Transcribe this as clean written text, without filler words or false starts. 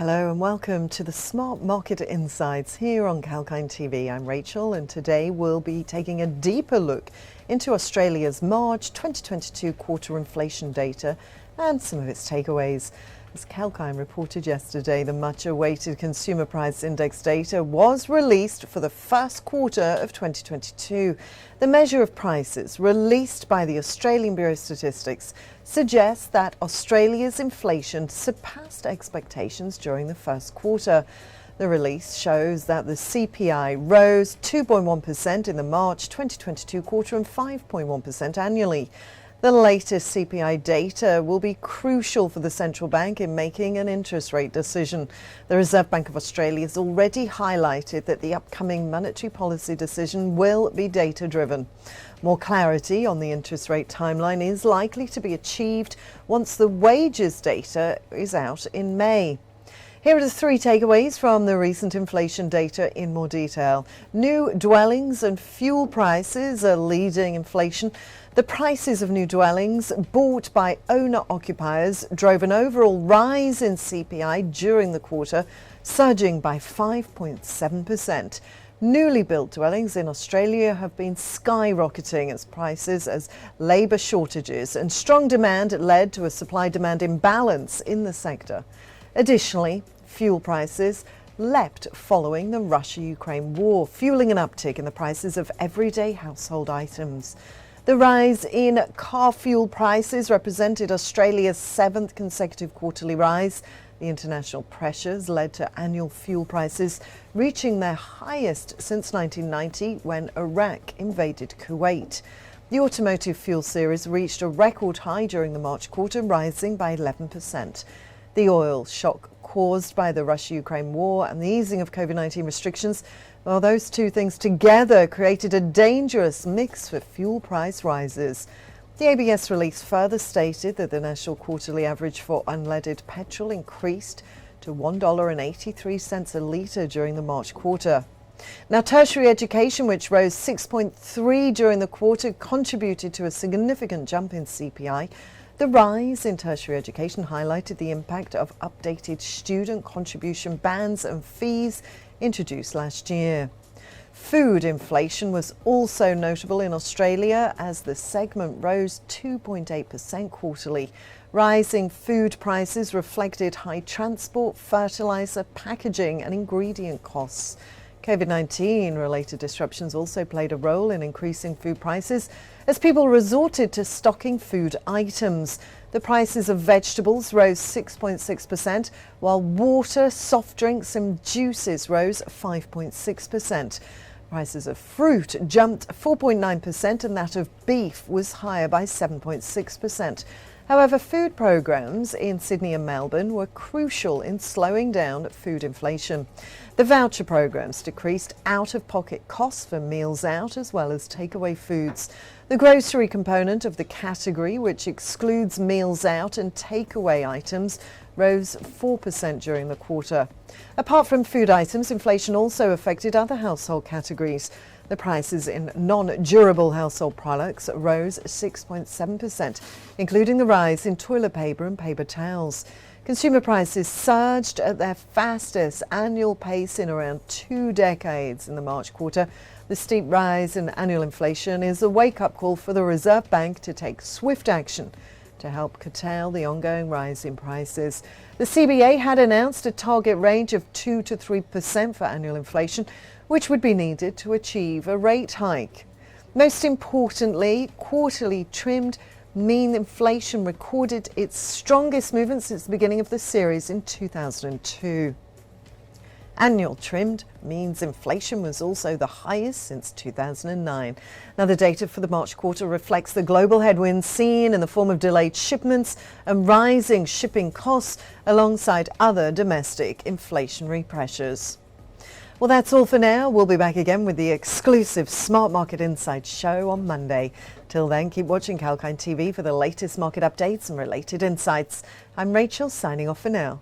Hello and welcome to the Smart Market Insights here on Kalkine TV. I'm Rachel and today we'll be taking a deeper look into Australia's March 2022 quarter inflation data and some of its takeaways. As Kalkine reported yesterday, the much-awaited Consumer Price Index data was released for the first quarter of 2022. The measure of prices released by the Australian Bureau of Statistics suggests that Australia's inflation surpassed expectations during the first quarter. The release shows that the CPI rose 2.1% in the March 2022 quarter and 5.1% annually. The latest CPI data will be crucial for the central bank in making an interest rate decision. The Reserve Bank of Australia has already highlighted that the upcoming monetary policy decision will be data-driven. More clarity on the interest rate timeline is likely to be achieved once the wages data is out in May. Here are the three takeaways from the recent inflation data in more detail. New dwellings and fuel prices are leading inflation. The prices of new dwellings bought by owner-occupiers drove an overall rise in CPI during the quarter, surging by 5.7%. Newly built dwellings in Australia have been skyrocketing as prices as labour shortages and strong demand led to a supply-demand imbalance in the sector. Additionally, fuel prices leapt following the Russia-Ukraine war, fueling an uptick in the prices of everyday household items. The rise in car fuel prices represented Australia's seventh consecutive quarterly rise. The international pressures led to annual fuel prices reaching their highest since 1990 when Iraq invaded Kuwait. The automotive fuel series reached a record high during the March quarter, rising by 11%. The oil shock caused by the Russia-Ukraine war and the easing of COVID-19 restrictions, well, those two things together created a dangerous mix for fuel price rises. The ABS release further stated that the national quarterly average for unleaded petrol increased to $1.83 a litre during the March quarter. Now, tertiary education, which rose 6.3% during the quarter, contributed to a significant jump in CPI. The rise in tertiary education highlighted the impact of updated student contribution bans and fees introduced last year. Food inflation was also notable in Australia as the segment rose 2.8% quarterly. Rising food prices reflected high transport, fertiliser, packaging and ingredient costs. COVID-19 related disruptions also played a role in increasing food prices as people resorted to stocking food items. The prices of vegetables rose 6.6%, while water, soft drinks and juices rose 5.6%. Prices of fruit jumped 4.9% and that of beef was higher by 7.6%. However, food programs in Sydney and Melbourne were crucial in slowing down food inflation. The voucher programs decreased out-of-pocket costs for meals out as well as takeaway foods. The grocery component of the category, which excludes meals out and takeaway items, rose 4% during the quarter. Apart from food items, inflation also affected other household categories. The prices in non-durable household products rose 6.7%, including the rise in toilet paper and paper towels. Consumer prices surged at their fastest annual pace in around 2 decades in the March quarter. The steep rise in annual inflation is a wake-up call for the Reserve Bank to take swift action to help curtail the ongoing rise in prices. The CBA had announced a target range of 2 to 3% for annual inflation, which would be needed to achieve a rate hike. Most importantly, quarterly trimmed mean inflation recorded its strongest movement since the beginning of the series in 2002. Annual trimmed means inflation was also the highest since 2009. Now, the data for the March quarter reflects the global headwinds seen in the form of delayed shipments and rising shipping costs alongside other domestic inflationary pressures. Well, that's all for now. We'll be back again with the exclusive Smart Market Insights show on Monday. Till then, keep watching Kalkine TV for the latest market updates and related insights. I'm Rachel, signing off for now.